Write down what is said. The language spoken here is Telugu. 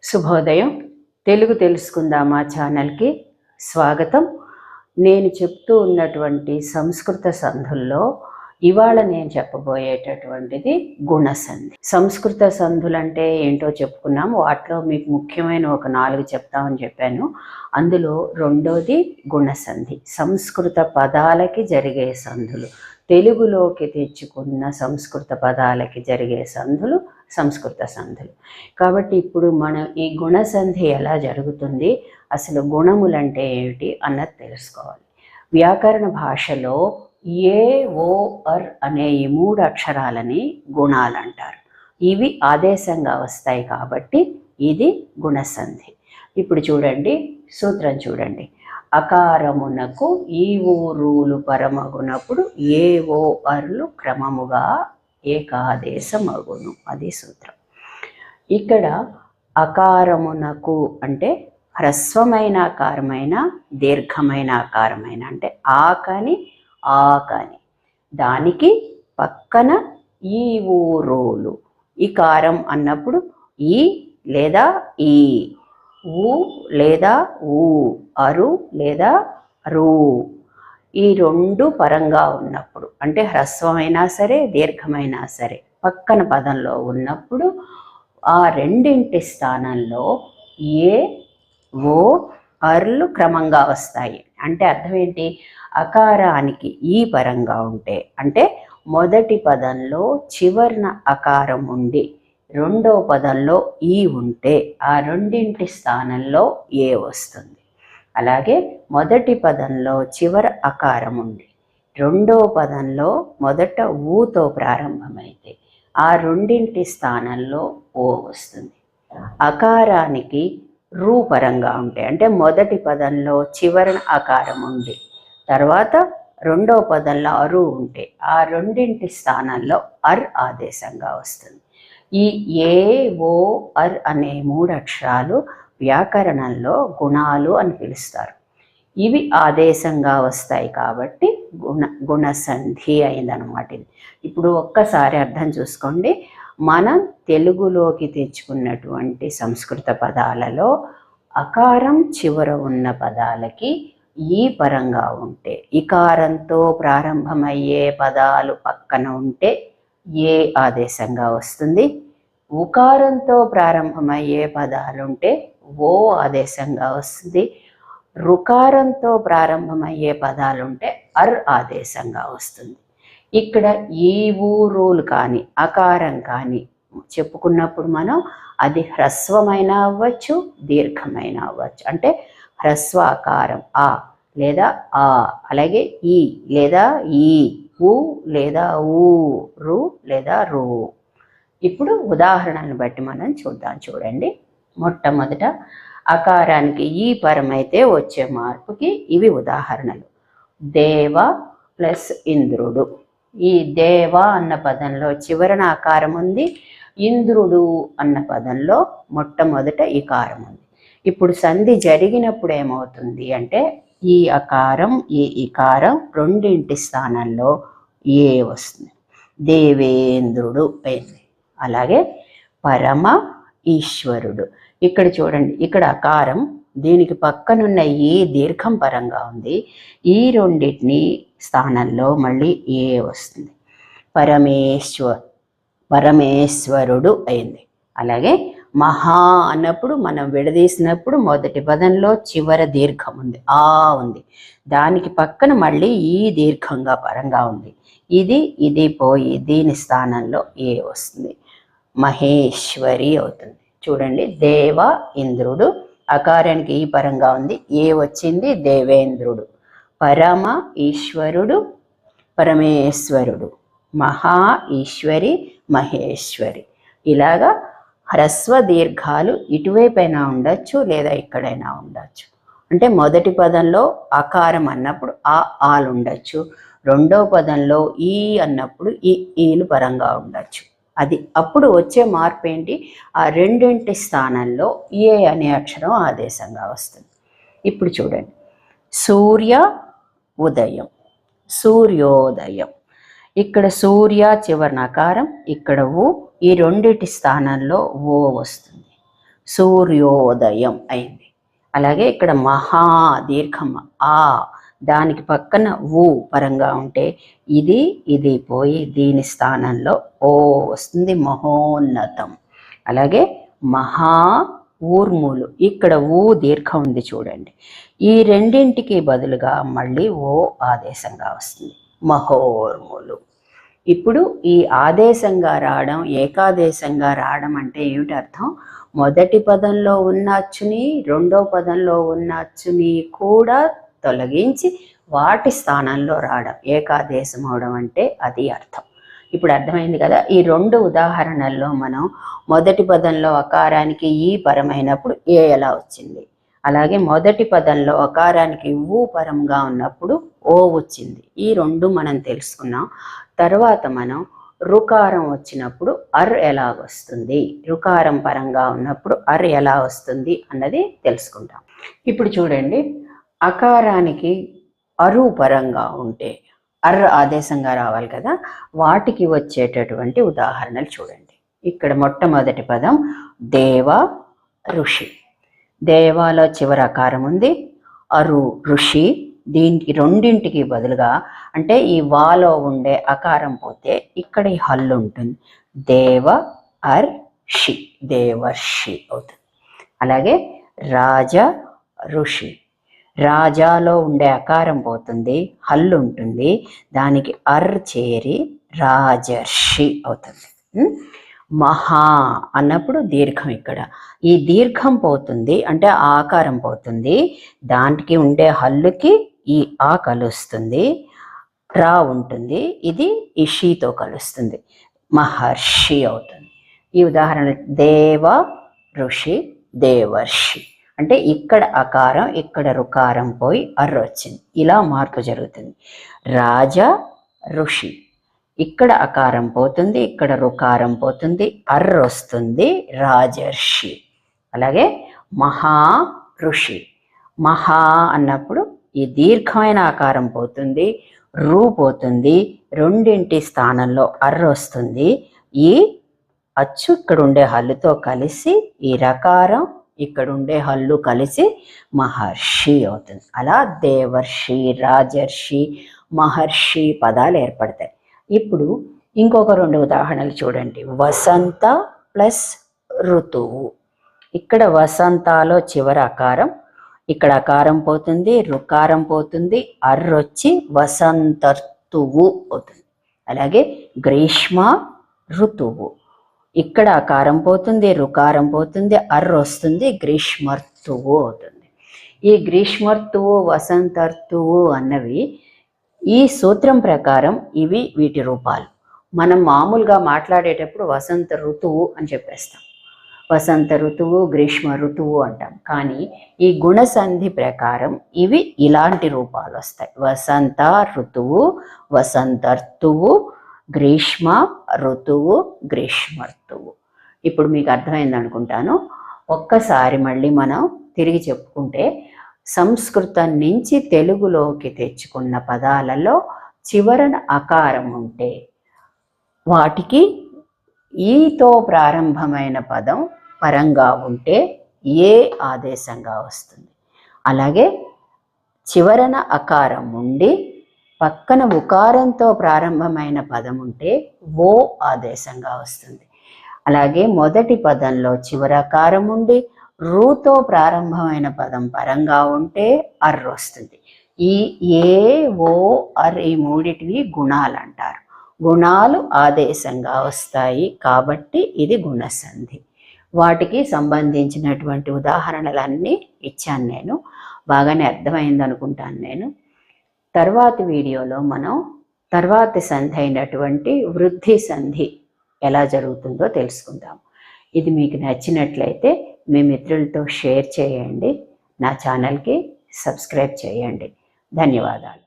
శుభోదయం. తెలుగు తెలుసుకుందామా ఛానల్కి స్వాగతం. నేను చెప్తూ ఉన్నటువంటి సంస్కృత సంధుల్లో ఇవాళ నేను చెప్పబోయేటటువంటిది గుణసంధి. సంస్కృత సంధులంటే ఏంటో చెప్పుకున్నాము. వాటిలో మీకు ముఖ్యమైన ఒక 4 చెప్తామని చెప్పాను. అందులో రెండోది గుణసంధి. సంస్కృత పదాలకి జరిగే సంధులు, తెలుగులోకి తెచ్చుకున్న సంస్కృత పదాలకి జరిగే సంధులు సంస్కృత సంధులు. కాబట్టి ఇప్పుడు మనం ఈ గుణసంధి ఎలా జరుగుతుంది, అసలు గుణములంటే ఏమిటి అన్నది తెలుసుకోవాలి. వ్యాకరణ భాషలో ఏ, ఓ, అర్ అనే ఈ 3 అక్షరాలని గుణాలు అంటారు. ఇవి ఆదేశంగా వస్తాయి కాబట్టి ఇది గుణసంధి. ఇప్పుడు చూడండి, సూత్రం చూడండి. అకారమునకు ఈ ఊరులు పరమగునప్పుడు ఏ, ఓ, అర్లు క్రమముగా ఏకాదేశమగును. అది సూత్రం. ఇక్కడ అకారమునకు అంటే హ్రస్వమైన ఆకారమైన, దీర్ఘమైన ఆకారమైన, అంటే ఆకని ఆకని, దానికి పక్కన ఈ ఊరోలు. ఇకారం అన్నప్పుడు ఈ లేదా ఈ, ఊ లేదా ఊ, అరు లేదా రు, ఈ 2 పరంగా ఉన్నప్పుడు, అంటే హ్రస్వమైనా సరే దీర్ఘమైనా సరే పక్కన పదంలో ఉన్నప్పుడు ఆ రెండింటి స్థానంలో ఏ, ఓ, అర్లు క్రమంగా వస్తాయి. అంటే అర్థం ఏంటి? అకారానికి ఈ పరంగా ఉంటే, అంటే మొదటి పదంలో చివరన అకారం ఉండి రెండో పదంలో ఈ ఉంటే ఆ రెండింటి స్థానంలో ఏ వస్తుంది. అలాగే మొదటి పదంలో చివర అకారం ఉండి రెండో పదంలో మొదట ఊతో ప్రారంభమైతే ఆ రెండింటి స్థానంలో ఓ వస్తుంది. అకారానికి రూపరంగా ఉంటే, అంటే మొదటి పదంలో చివరన అకారం ఉండి తర్వాత రెండో పదంలో అరు ఉంటే ఆ రెండింటి స్థానంలో అర్ ఆదేశంగా వస్తుంది. ఈ ఏ, ఓ, అర్ అనే 3 అక్షరాలు వ్యాకరణంలో గుణాలు అని పిలుస్తారు. ఇవి ఆదేశంగా వస్తాయి కాబట్టి గుణసంధి అయిందనమాట. ఇప్పుడు ఒక్కసారి అర్థం చూసుకోండి. మనం తెలుగులోకి తెచ్చుకున్నటువంటి సంస్కృత పదాలలో అకారం చివర ఉన్న పదాలకి ఈ పరంగా ఉంటే, ఇకారంతో ప్రారంభమయ్యే పదాలు పక్కన ఉంటే ఏ ఆదేశంగా వస్తుంది. ఉకారంతో ప్రారంభమయ్యే పదాలుంటే ఓ ఆదేశంగా వస్తుంది. రుకారంతో ప్రారంభమయ్యే పదాలుంటే అర్ ఆదేశంగా వస్తుంది. ఇక్కడ ఈ ఊరులు కానీ అకారం కానీ చెప్పుకున్నప్పుడు మనం అది హ్రస్వమైన అవ్వచ్చు, దీర్ఘమైన అవ్వచ్చు. అంటే హ్రస్వాకారం ఆ లేదా ఆ, అలాగే ఈ లేదా ఈ, ఊ లేదా ఊ, రు లేదా రు. ఇప్పుడు ఉదాహరణను బట్టి మనం చూడండి. మొట్టమొదట అకారానికి ఈ పరమైతే వచ్చే మార్పుకి ఇవి ఉదాహరణలు. దేవ ప్లస్ ఇంద్రుడు. ఈ దేవ అన్న పదంలో చివరన ఆకారం ఉంది, ఇంద్రుడు అన్న పదంలో మొట్టమొదట ఇకారం ఉంది. ఇప్పుడు సంధి జరిగినప్పుడు ఏమవుతుంది అంటే ఈ అకారం ఈ ఇకారం రెండింటి స్థానంలో ఏ వస్తుంది. దేవేంద్రుడు అయింది. అలాగే పరమ ఈశ్వరుడు. ఇక్కడ చూడండి, ఇక్కడ అకారం, దీనికి పక్కనున్న ఈ దీర్ఘం పరంగా ఉంది. ఈ రెండింటిని స్థానంలో మళ్ళీ ఏ వస్తుంది. పరమేశ్వరుడు అయింది. అలాగే మహా అన్నప్పుడు మనం విడదీసినప్పుడు మొదటి పదంలో చివర దీర్ఘం ఉంది, ఆ ఉంది. దానికి పక్కన మళ్ళీ ఈ దీర్ఘంగా పరంగా ఉంది. ఇది పోయి దీని స్థానంలో ఏ వస్తుంది. మహేశ్వరి అవుతుంది. చూడండి, దేవ ఇంద్రుడు, అకారానికి ఈ పరంగా ఉంది, ఏ వచ్చింది, దేవేంద్రుడు. పరమ ఈశ్వరుడు పరమేశ్వరుడు, మహా ఈశ్వరి మహేశ్వరి. ఇలాగా హ్రస్వ దీర్ఘాలు ఇటువైపైనా ఉండొచ్చు లేదా ఇక్కడైనా ఉండొచ్చు. అంటే మొదటి పదంలో అకారం అన్నప్పుడు ఆ ఆలు ఉండొచ్చు, రెండో పదంలో ఈ అన్నప్పుడు ఈ ఈలు పరంగా ఉండొచ్చు. అది అప్పుడు వచ్చే మార్పు ఏంటి, ఆ రెండింటి స్థానంలో ఏ అనే అక్షరం ఆదేశంగా వస్తుంది. ఇప్పుడు చూడండి, సూర్య ఉదయం, సూర్యోదయం. ఇక్కడ సూర్య చివరన అకారం, ఇక్కడ ఊ, ఈ రెండింటి స్థానంలో ఓ వస్తుంది. సూర్యోదయం అయింది. అలాగే ఇక్కడ మహా దీర్ఘం ఆ, దానికి పక్కన ఊ పరంగా ఉంటే ఇది పోయి దీని స్థానంలో ఓ వస్తుంది, మహోన్నతం. అలాగే మహా ఊర్ములు, ఇక్కడ ఊ దీర్ఘం ఉంది చూడండి. ఈ రెండింటికి బదులుగా మళ్ళీ ఓ ఆదేశంగా వస్తుంది, మహోర్ములు. ఇప్పుడు ఈ ఆదేశంగా రావడం, ఏకాదేశంగా రావడం అంటే ఏమిటి అర్థం? మొదటి పదంలో ఉన్న అచ్చుని రెండో పదంలో ఉన్న అచ్చుని కూడా తొలగించి వాటి స్థానంలో రావడం ఏకాదేశం అవడం అంటే అది అర్థం. ఇప్పుడు అర్థమైంది కదా. ఈ రెండు ఉదాహరణల్లో మనం మొదటి పదంలో అకారానికి ఈ పరమైనప్పుడు ఏ ఎలా వచ్చింది, అలాగే మొదటి పదంలో అకారానికి ఊ పరంగా ఉన్నప్పుడు ఓ వచ్చింది. ఈ రెండు మనం తెలుసుకున్నాం. తర్వాత మనం రుకారం వచ్చినప్పుడు అర్ ఎలా వస్తుంది, రుకారం పరంగా ఉన్నప్పుడు అర్ ఎలా వస్తుంది అన్నది తెలుసుకుంటాం. ఇప్పుడు చూడండి, అకారానికి అరు పరంగా ఉంటే అర్ ఆదేశంగా రావాలి కదా, వాటికి వచ్చేటటువంటి ఉదాహరణలు చూడండి. ఇక్కడ మొట్టమొదటి పదం దేవ ఋషి. దేవాలో చివరి అకారం ఉంది, అరు ఋషి. దీనికి రెండింటికి బదులుగా అంటే ఈ వాలో ఉండే అకారం పోతే ఇక్కడ ఈ హల్లు ఉంటుంది, దేవ అర్ షి, దేవర్షి అవుతుంది. అలాగే రాజ ఋషి, రాజాలో ఉండే అకారం పోతుంది, హల్లు ఉంటుంది, దానికి అర్ చేరి రాజర్షి అవుతుంది. మహా అన్నప్పుడు దీర్ఘం, ఇక్కడ ఈ దీర్ఘం పోతుంది అంటే ఆకారం పోతుంది, దానికి ఉండే హల్లుకి ఈ ఆ కలుస్తుంది, రా ఉంటుంది, ఇది ఇషితో కలుస్తుంది, మహర్షి అవుతుంది. ఈ ఉదాహరణ దేవ ఋషి దేవర్షి అంటే ఇక్కడ అకారం ఇక్కడ రుకారం పోయి అర్ వచ్చింది, ఇలా మార్పు జరుగుతుంది. రాజ ఋషి, ఇక్కడ అకారం పోతుంది ఇక్కడ రుకారం పోతుంది, అర్ వస్తుంది, రాజర్షి. అలాగే మహా ఋషి, మహా అన్నప్పుడు ఈ దీర్ఘమైన ఆకారం పోతుంది, రూ పోతుంది, రెండింటి స్థానంలో అర్ వస్తుంది, ఈ అచ్చు ఇక్కడ ఉండే హల్లుతో కలిసి ఈ రకారం ఇక్కడ ఉండే హల్లు కలిసి మహర్షి అవుతుంది. అలా దేవర్షి రాజర్షి మహర్షి పదాలు ఏర్పడతాయి. ఇప్పుడు ఇంకొక రెండు ఉదాహరణలు చూడండి. వసంత ప్లస్ ఋతువు. ఇక్కడ వసంతాలో చివరి అకారం, ఇక్కడ అకారం పోతుంది రుకారం పోతుంది, అర్ వచ్చి వసంతర్తువు అవుతుంది. అలాగే గ్రీష్మ ఋతువు, ఇక్కడ అకారం పోతుంది రుకారం పోతుంది, అర్ వస్తుంది, గ్రీష్మర్తువు అవుతుంది. ఈ గ్రీష్మర్తువు వసంతర్తువు అన్నవి ఈ సూత్రం ప్రకారం ఇవి వీటి రూపాలు. మనం మామూలుగా మాట్లాడేటప్పుడు వసంత ఋతువు అని చెప్పేస్తాం, వసంత ఋతువు గ్రీష్మ ఋతువు అంటాం. కానీ ఈ గుణసంధి ప్రకారం ఇవి ఇలాంటి రూపాలు వస్తాయి, వసంత ఋతువు వసంతర్తువు గ్రీష్మ ఋతువు గ్రీష్మర్తువు. ఇప్పుడు మీకు అర్థమైంది అనుకుంటాను. ఒక్కసారి మళ్ళీ మనం తిరిగి చెప్పుకుంటే, సంస్కృతం నుంచి తెలుగులోకి తెచ్చుకున్న పదాలలో చివరన అకారం ఉంటే వాటికి ఈతో ప్రారంభమైన పదం పరంగా ఉంటే ఏ ఆదేశంగా వస్తుంది. అలాగే చివరన అకారం ఉండి పక్కన ఉకారంతో ప్రారంభమైన పదం ఉంటే ఓ ఆదేశంగా వస్తుంది. అలాగే మొదటి పదంలో చివరి అకారం ఉండి రూతో ప్రారంభమైన పదం పరంగా ఉంటే అర్ వస్తుంది. ఈ ఏ ఓ అర్ ఈ మూడిటివి గుణాలు అంటారు. గుణాలు ఆదేశంగా వస్తాయి కాబట్టి ఇది గుణసంధి. వాటికి సంబంధించినటువంటి ఉదాహరణలన్నీ ఇచ్చాను నేను. బాగానే అర్థమైంది అనుకుంటాను నేను. తర్వాతి వీడియోలో మనం తర్వాతి సంధి అయినటువంటి వృద్ధి సంధి ఎలా జరుగుతుందో తెలుసుకుందాం. ఇది మీకు నచ్చినట్లయితే మీ మిత్రులతో షేర్ చేయండి, నా ఛానల్కి సబ్స్క్రైబ్ చేయండి. ధన్యవాదాలు.